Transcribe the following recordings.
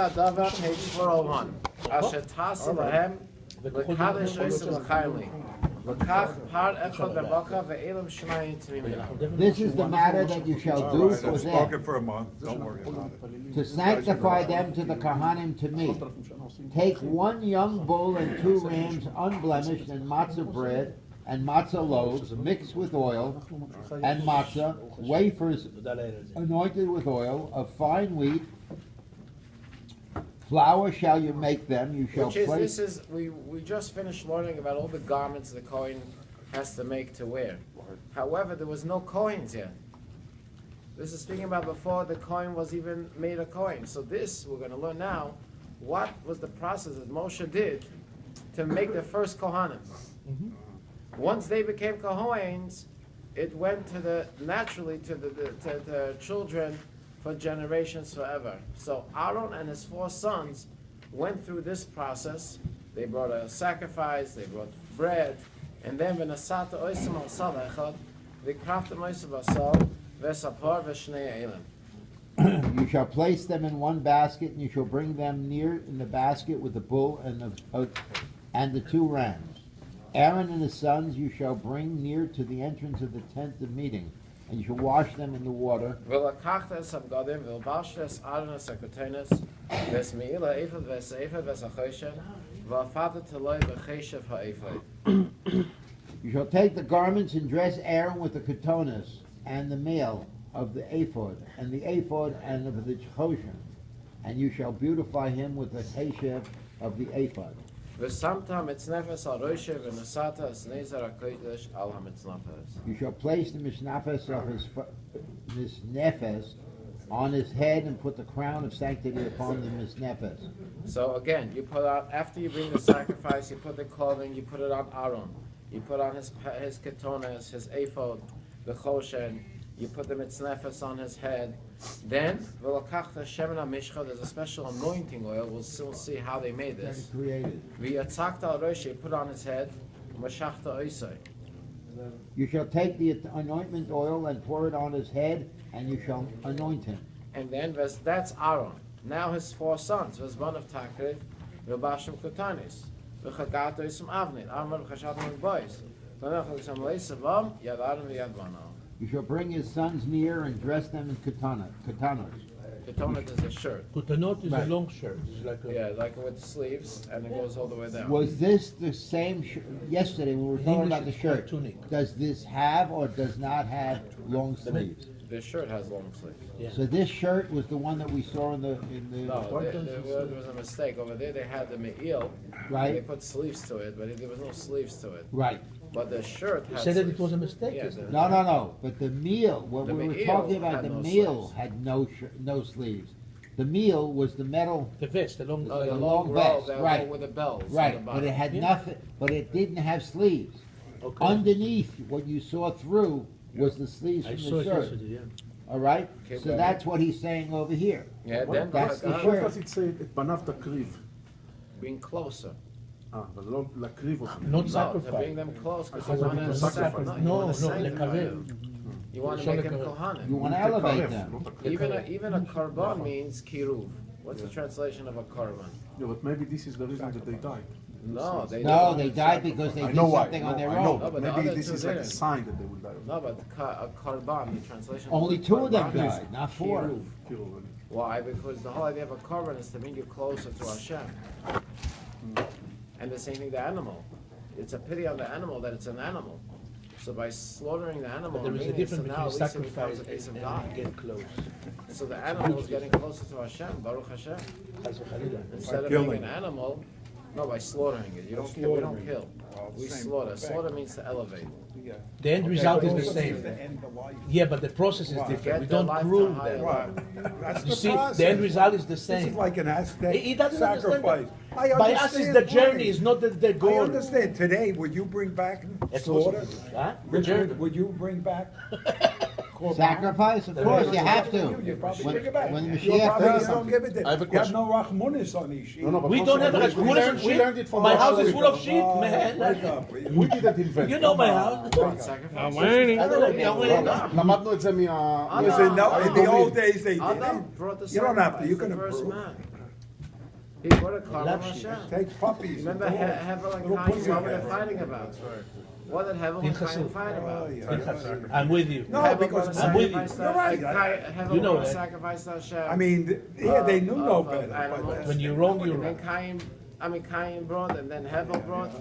Adava, page 401. Asher Tasa Lahem, Lekadesh Yosef L'Chayli. This is the matter that you shall do for them. Spoken for a month. Don't worry about it. To sanctify them to the Kohanim to me. Take one young bull and 2 rams unblemished and matzah bread and matzah loaves mixed with oil and matzah, wafers anointed with oil of fine wheat. Flour shall you make them, you shall place... We just finished learning about all the garments the Kohen has to make to wear. However, there was no Kohens yet. This is speaking about before the Kohen was even made a Kohen. So this, we're going to learn now, what was the process that Moshe did to make the first Kohanim. Once they became Kohens, it went to naturally to the children for generations forever. So Aaron and his 4 sons went through this process. They brought a sacrifice, they brought bread, and then v'nasata oisem al salechad, v'kraftem oisem asal, v'sapor v'shnei elim. You shall place them in one basket, and you shall bring them near in the basket with the bull and the 2 rams. Aaron and his sons you shall bring near to the entrance of the tent of meeting, and you shall wash them in the water. You shall take the garments and dress Aaron with the ketonis and the male of the ephod and the ephod and of the choshen, and you shall beautify him with the cheshev of the ephod. You shall place the mishnafes of his misnefes on his head and put the crown of sanctity upon the misnefes. So again, you put on, after you bring the sacrifice, you put the clothing, you put it on Aaron. You put on his ketones, his ephod, the choshen. You put the mitznefes on his head. Then, there's a special anointing oil. We'll still see how they made this. You put on his head. You shall take the anointment oil and pour it on his head, and you shall anoint him. And then, that's Aaron. Now his 4 sons. V'zban of Takriv, v'bashim kotanis, v'chagato yisum avnit, amar v'chashatim v'bois, v'nechel yisum leisavam, yad Aaron v'yad Bano. You shall bring his sons near and dress them in katanas. Ketonot is a shirt. Ketonot is a long shirt. It's like with sleeves, and it goes all the way down. Was this the same yesterday when we were talking about the shirt? Tunic. Does this have or does not have long sleeves? This shirt has long sleeves. Yeah. So this shirt was the one that we saw in the. No, there was a mistake over there. They had the me'il. Right. They put sleeves to it, but there was no sleeves to it. Right. But the shirt had said that sleeves. it was a mistake. Yeah, No. But the meal, what the we were meal talking about, had the no meal sleeves. had no sleeves. The meal was the metal. The vest, the long, the long robe vest, that right. with the bells. Right, but it had nothing. But it didn't have sleeves. Okay. Underneath, what you saw through was the sleeves I from saw the it shirt. yesterday, yeah. All right. Okay, So that's what he's saying over here. Yeah, then That's the but, shirt. does it say את פניו תקריב? being closer. אבל לא להקריב אותם. Not No, to sacrifice. bring them close because you I thought want it to was sacrifice. sacrifice. No, sanctify lekarev. them. You want to make them You kohanim. want to elevate them. Even a korban means kiruv. What's the translation of a korban? Yeah, but maybe this is the reason that they died. No, they No, didn't they died because they I did know why. something on their I know, own. No, but the maybe other this two is like a didn't. sign that they will die. No, but a korban, the translation. Only of 2 of them korban is died, not 4. kiruv. Why? Because the whole idea of a korban is to bring you closer to Hashem. And the same thing, the animal. It's a pity on the animal that it's an animal. So by slaughtering the animal, But there is a meaning, difference so now between at least it becomes sacrifice a piece of and God. get close. So the animal is getting closer to Hashem, Baruch Hashem. Instead of being an animal, no, by slaughtering it. You don't kill. We don't kill. We slaughter. Slaughter means to elevate. The end result is the same. Yeah, but the process is different. We don't prove them. That's You the see, process. the end result is the This same. is like an Aztec He doesn't understand sacrifice. that. I By us is understand the journey, plenty. is not the I goal. understand. Today, would you bring back That's slaughter? Huh? The journey. Would you bring back korban? Sacrifice, of course, you have to. You probably When bring it back. the You Mashiach probably comes, don't give it to. I have a You have question. no rachmunis on these sheep. No, but We don't have a we rachmunis learned- on we sheep. learned it from My our house is full of America. sheep, man. Wake up. We didn't invent You it. know my house. Sacrifice. למדנו את זה מה... In the old days, they did Adam it. brought the You don't have to. sacrifice, You the can first improve. man. He brought a korban Love sheep. Hashem. Take puppies. Remember and dogs. Hevel and Little Cain, pussy what were they cat. fighting about? What did Hevel and Pinchas. Cain fight about? Oh, yeah. Pinchas, I'm with you. No, Hevel because brought a I'm with you. sacrifice to- You're right. Hevel You know brought a that. sacrifice to Hashem. I mean, yeah, they knew no of better. animals. but- When you're wrong, you're And then wrong. Cain brought, and then Hevel brought,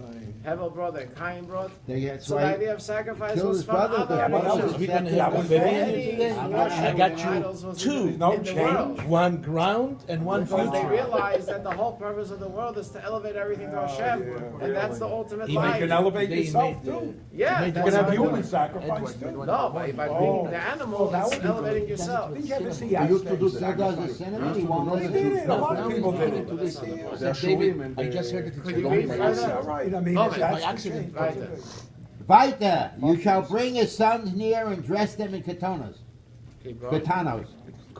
and Cain brought. That's So the why idea of sacrifice killed was his from brother, other but that was nations. We're gonna have was a Any today. worship I got of you idols was two. in No the change. world. One ground and one Because they future. realized that the whole purpose of the world is to elevate everything to Hashem, yeah, and that's the ultimate He You life. can elevate They yourself made, too. Yeah, made You that's can have how human it sacrifice too. No, by bringing the animal, that it's would be elevating good. yourself. Did you ever see They used to do Aztec Still does the sacrifice? cinnamon, he won't They listen. did it, a lot of No, people did to this it. day. They're David, showing I just heard that it's Could you wrong read by further? accident. Yeah, right, I mean, Oh, if by that's the accident. case. Right. Weiter, you shall bring his sons near and dress them in katanas. He brought, Katanos.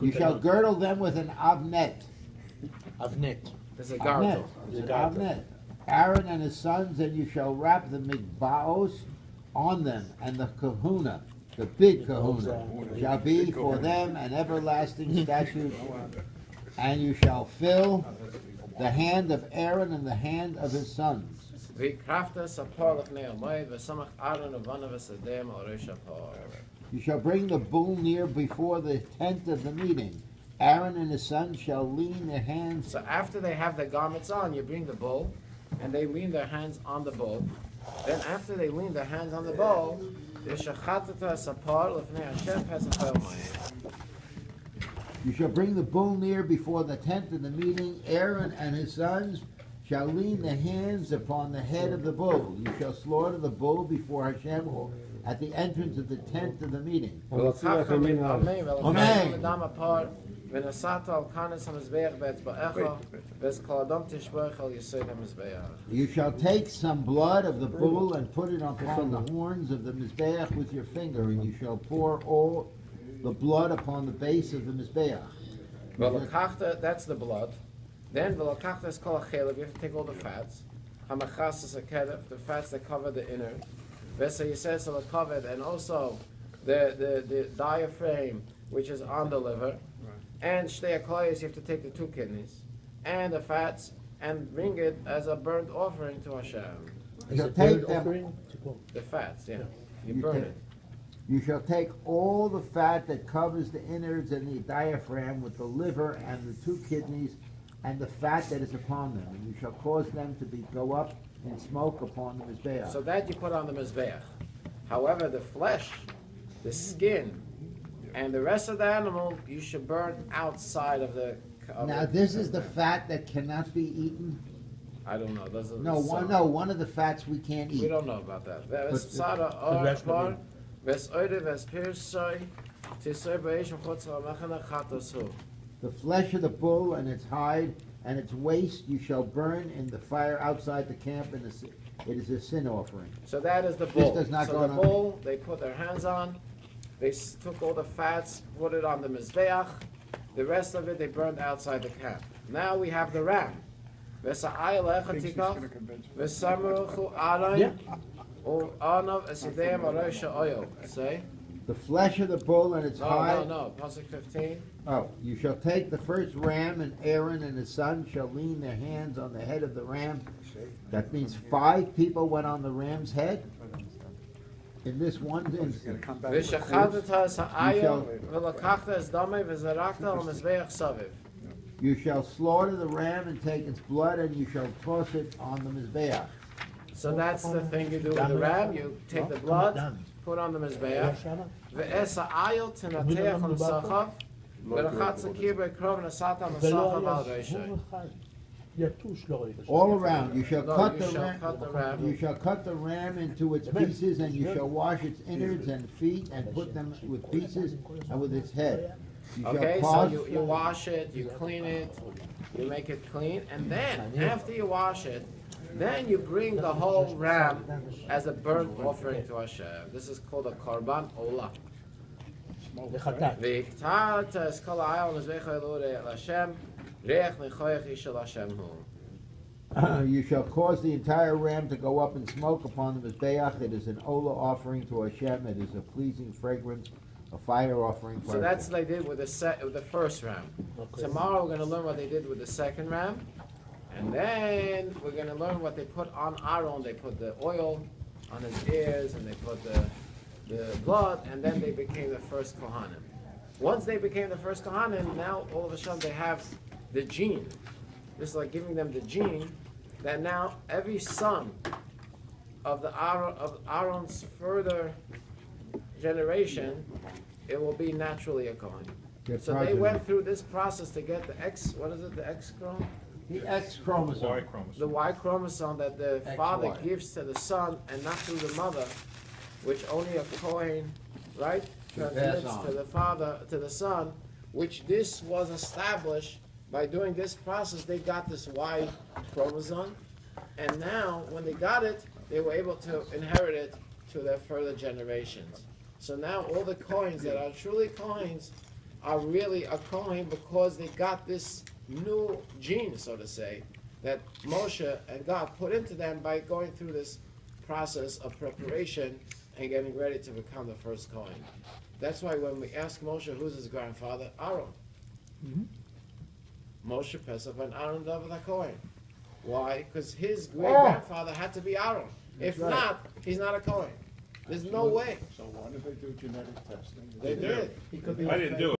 You shall girdle them with an avnet. Avnet. there's a Avnet. garter. It's an avnet. Aaron and his sons, and you shall wrap the mikbaos on them, and the kahuna, the big kahuna, shall be for them an everlasting statute. And you shall fill the hand of Aaron and the hand of his sons. V'krafta sapor l'fnei Omoed, v'samach Aaron uvana v'sadem al reish hapor. You shall bring the bull near before the tent of the meeting. Aaron and his sons shall lean their hands. So after they have the garments on, you bring the bull, and they lean their hands on the bull. Then after they lean their hands on the bull, v'shachatata sapor l'fnei Hashem pesach ha'omayim. You shall bring the bull near before the tent of the meeting. Aaron and his sons shall lean their hands upon the head of the bull. You shall slaughter the bull before Hashem at the entrance of the tent of the meeting. Amen. ונסעת על כנס המזבח באצבעך, וכל אדם תשפוך על יסוד המזבח. You shall take some blood of the bull and put it upon the horns of the mizbeach with your finger, and you shall pour all the blood upon the base of the mizbeach. ולקחת, that's the blood. Then ולקחת es kol ha'chelev, you have to take all the fats. Hamachas is a kedef, the fats that cover the inner. Vesa yises al covered, and also the diaphragm, which is on the liver. And shtei akoyes, you have to take the two kidneys and the fats and bring it as a burnt offering to Hashem. You shall take them. The fats, yeah. You You burn take- it. You shall take all the fat that covers the innards and the diaphragm with the liver and the two kidneys and the fat that is upon them, and you shall cause them to go up in smoke upon the mizbeach. So that you put on the mizbeach. However, the flesh, the skin, and the rest of the animal, you should burn outside of the. Now this is the fat that cannot be eaten. I don't know. Those are No, one of the fats we can't We eat. don't know about that. But- Sada rest of or it. ves oide ves pirsoy tisoy beish chutz ha'machana chatosu. The flesh of the bull and its hide and its waist you shall burn in the fire outside the camp, and it is a sin offering. So that is the bull. does not so go the on- bull, they put their hands on. They took all the fats, put it on the mizbeach. The rest of it they burned outside the camp. Now we have the ram. V'sa'ay lecha tikach, v'samuchu aron, u'anav esidem arosha oil. Say? The flesh of the bull and its hide. No. Pasuk 15. Oh, you shall take the first ram, and Aaron and his son shall lean their hands on the head of the ram. That means 5 people went on the ram's head. In this one instance, V'shachatata sa'ayo, shall- v'lakachta es damei, v'zarakta al mizbeach saviv. you shall slaughter the ram and take its blood, and you shall toss it on the mizbeach. So that's the thing you do with the ram. You take the blood, put on the mizbeach. Ve'esa ayil tenateach on sachav. Ve'rachatza kibbe krov nasata masachav al reishay. All around, you shall No, cut you the shall ram. cut the ram. You shall cut the ram into its pieces, and you shall wash its innards and feet, and put them with pieces and with its head. You shall Okay, so cause- you wash it, you clean it, you make it clean, and then after you wash it, then you bring the whole ram as a burnt offering to Hashem. This is called a korban olah. V'iktat es kol ha'ayil mizbecha elurei el Hashem, reich nechoyach ishel Hashem hu. You shall cause the entire ram to go up in smoke upon the mizbeach. It is an olah offering to Hashem. It is a pleasing fragrance, a fire offering. For So that's Hashem. what they did with the first ram. Tomorrow we're going to learn what they did with the second ram. And then we're going to learn what they put on Aaron. They put the oil on his ears, and they put the blood, and then they became the first Kohanim. Once they became the first Kohanim, now all of a sudden they have the gene. This is like giving them the gene that now every son of Aaron's further generation, it will be naturally a Kohen. So they went through this process to get the X chromosome? The X chromosome. The Y chromosome that the father XY. gives to the son and not through the mother, which only a Kohen, right, transmits on. to the father, to the son, which this was established by doing this process. They got this Y chromosome, and now when they got it, they were able to inherit it to their further generations. So now all the Kohens that are truly Kohens are really a Kohen because they got this new gene, so to say, that Moshe and God put into them by going through this process of preparation and getting ready to become the first Kohen. That's why when we ask Moshe who's his grandfather, Aaron. Moshe Pesach and Aaron David HaKohen. Why? Because his great-grandfather had to be Aaron. If not, he's not a Kohen. There's no way. So why did they do genetic testing? They did. He could be I didn't do it.